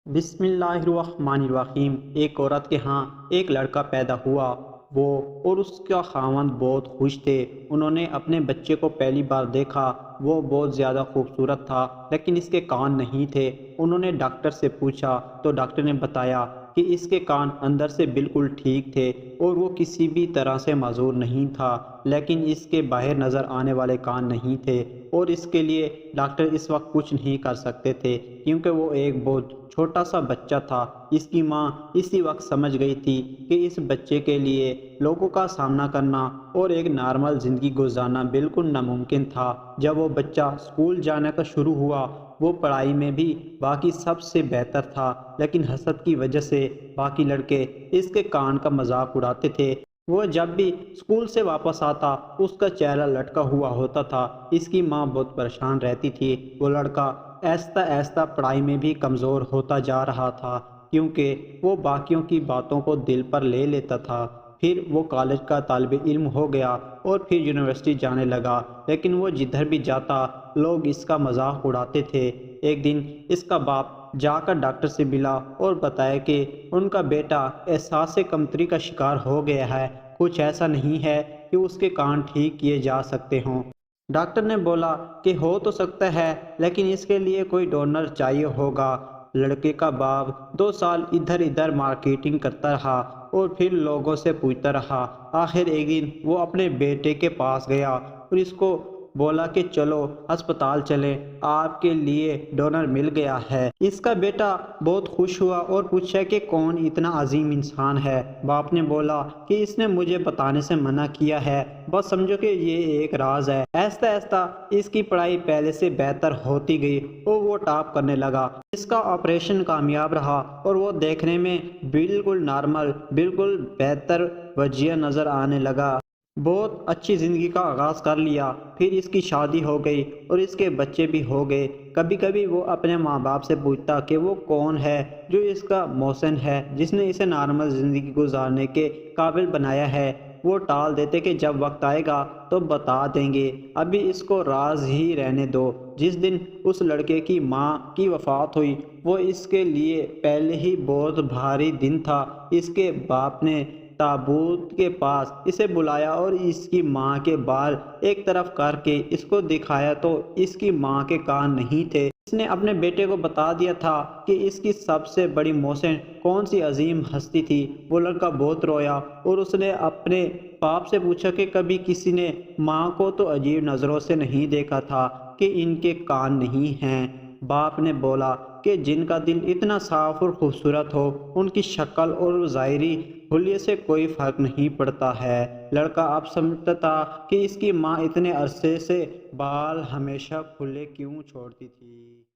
بسم اللہ الرحمن الرحیم۔ ایک عورت کے ہاں ایک لڑکا پیدا ہوا۔ وہ اور اس کا خاوند بہت خوش تھے۔ انہوں نے اپنے بچے کو پہلی بار دیکھا۔ وہ بہت زیادہ خوبصورت تھا لیکن اس کے کان نہیں تھے۔ انہوں نے ڈاکٹر سے پوچھا تو ڈاکٹر نے بتایا کہ اس کے کان اندر سے بالکل ٹھیک تھے اور وہ کسی بھی طرح سے معذور نہیں تھا، لیکن اس کے باہر نظر آنے والے کان نہیں تھے اور اس کے لیے ڈاکٹر اس وقت کچھ نہیں کر سکتے تھے کیونکہ وہ ایک بہت چھوٹا سا بچہ تھا۔ اس کی ماں اسی وقت سمجھ گئی تھی کہ اس بچے کے لیے لوگوں کا سامنا کرنا اور ایک نارمل زندگی گزارنا بالکل ناممکن تھا۔ جب وہ بچہ اسکول جانے کا شروع ہوا، وہ پڑھائی میں بھی باقی سب سے بہتر تھا، لیکن حسد کی وجہ سے باقی لڑکے اس کے کان کا مذاق اڑاتے تھے۔ وہ جب بھی اسکول سے واپس آتا اس کا چہرہ لٹکا ہوا ہوتا تھا۔ اس کی ماں بہت پریشان رہتی تھی۔ وہ لڑکا آہستہ آہستہ پڑھائی میں بھی کمزور ہوتا جا رہا تھا کیونکہ وہ باقیوں کی باتوں کو دل پر لے لیتا تھا۔ پھر وہ کالج کا طالب علم ہو گیا اور پھر یونیورسٹی جانے لگا، لیکن وہ جدھر بھی جاتا لوگ اس کا مذاق اڑاتے تھے۔ ایک دن اس کا باپ جا کر ڈاکٹر سے ملا اور بتایا کہ ان کا بیٹا احساس کمتری کا شکار ہو گیا ہے، کچھ ایسا نہیں ہے کہ اس کے کان ٹھیک کیے جا سکتے ہوں۔ ڈاکٹر نے بولا کہ ہو تو سکتا ہے لیکن اس کے لیے کوئی ڈونر چاہیے ہوگا۔ لڑکے کا باپ 2 سال ادھر ادھر مارکیٹنگ کرتا رہا اور پھر لوگوں سے پوچھتا رہا۔ آخر ایک دن وہ اپنے بیٹے کے پاس گیا اور اس کو بولا کہ چلو ہسپتال چلیں، آپ کے لیے ڈونر مل گیا ہے۔ اس کا بیٹا بہت خوش ہوا اور پوچھا کہ کون اتنا عظیم انسان ہے۔ باپ نے بولا کہ اس نے مجھے بتانے سے منع کیا ہے، بس سمجھو کہ یہ ایک راز ہے۔ آہستہ آہستہ اس کی پڑھائی پہلے سے بہتر ہوتی گئی اور وہ ٹاپ کرنے لگا۔ اس کا آپریشن کامیاب رہا اور وہ دیکھنے میں بالکل نارمل، بالکل بہتر وجیہ نظر آنے لگا۔ بہت اچھی زندگی کا آغاز کر لیا۔ پھر اس کی شادی ہو گئی اور اس کے بچے بھی ہو گئے۔ کبھی کبھی وہ اپنے ماں باپ سے پوچھتا کہ وہ کون ہے جو اس کا محسن ہے، جس نے اسے نارمل زندگی گزارنے کے قابل بنایا ہے۔ وہ ٹال دیتے کہ جب وقت آئے گا تو بتا دیں گے، ابھی اس کو راز ہی رہنے دو۔ جس دن اس لڑکے کی ماں کی وفات ہوئی وہ اس کے لیے پہلے ہی بہت بھاری دن تھا۔ اس کے باپ نے تابوت کے پاس اسے بلایا اور اس کی ماں کے بال ایک طرف کر کے اس کو دکھایا تو اس کی ماں کے کان نہیں تھے۔ اس نے اپنے بیٹے کو بتا دیا تھا کہ اس کی سب سے بڑی محسن کون سی عظیم ہستی تھی۔ وہ لڑکا بہت رویا اور اس نے اپنے باپ سے پوچھا کہ کبھی کسی نے ماں کو تو عجیب نظروں سے نہیں دیکھا تھا کہ ان کے کان نہیں ہیں۔ باپ نے بولا کہ جن کا دل اتنا صاف اور خوبصورت ہو ان کی شکل اور ظاہری حلیے سے کوئی فرق نہیں پڑتا ہے۔ لڑکا اب سمجھتا تھا کہ اس کی ماں اتنے عرصے سے بال ہمیشہ کھلے کیوں چھوڑتی تھی۔